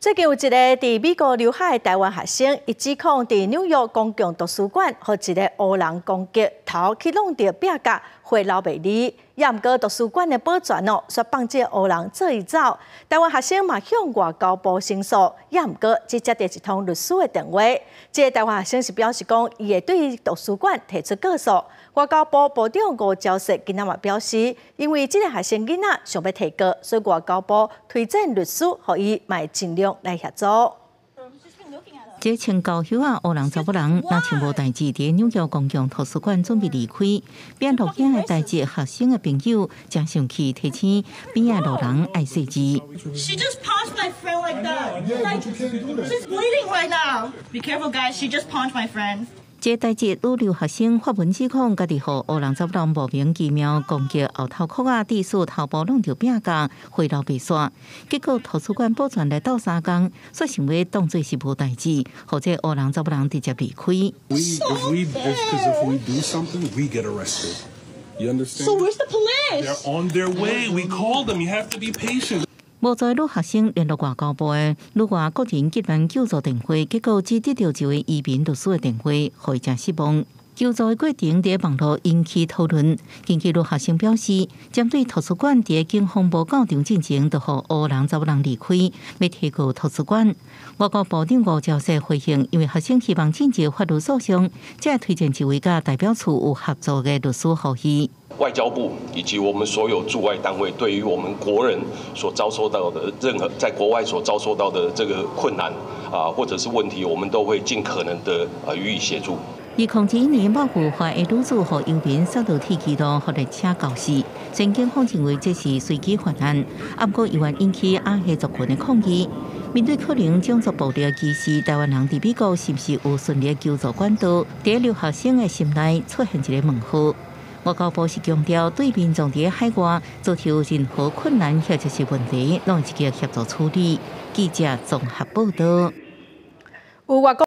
最近有一个伫美国留海的台湾学生，伊指控伫纽约公共图书馆，和一个黑人攻击，头去弄到壁角，血流袂离。也毋过图书馆的保全说放这黑人做伊走。台湾学生嘛向外交部申诉，也毋过只接到一通律师的电话。这个台湾学生是表示讲，伊会对图书馆提出告诉。外交部部长吴钊燮今仔嘛表示，因为这个学生囡仔想要提告，所以外交部推荐律师，互伊嘛尽量来协助。这穿高靴啊，黑人查某人，若像无代志，伫纽约公共图书馆准备离开，边录影的代志，学生的朋友才上去提醒边仔路人爱细字。She just punched my friend like that. Like, she's bleeding right now. Be careful, guys. She just punched my friend. 这代志，女留学生发文指控，家己互黑人查某人莫名其妙攻击后头壳啊，致使头部弄到壁角，血流不煞。结果图书馆保全来到3天，说想要当作是无代志，或者黑人查某人直接离开。If we do something, we get arrested. You understand? So where's the police? They're on their way. We called them. You have to be patient. 无在女学生联络外交部的女外个人急难救助电话，结果只得到一位移民律师的电话，互伊真失望。救助的过程伫网络引起讨论。根据女学生表示，针对图书馆伫警方无到场进前，就互黑人查某人离开，要提告图书馆。外交部长吴钊燮回应，因为学生希望进行法律诉讼，才推荐一位甲代表处有合作的律师互伊。外交部以及我们所有驻外单位，对于我们国人所遭受到的任何在国外所遭受到的这个困难或者是问题，我们都会尽可能的予以协助。2021年某部怀的女子和游民受到铁轨道或列车肇事，前警方认为这是随机犯案，不过意外引起阿黑族群的抗议。面对可能种族暴力的歧视，台湾人伫美国是不是有顺利的救助管道？伫留学生的心内出现一个问号。外交部是强调，对民众伫海外遭受任何困难或者是问题，拢会积极协助处理。记者综合报道。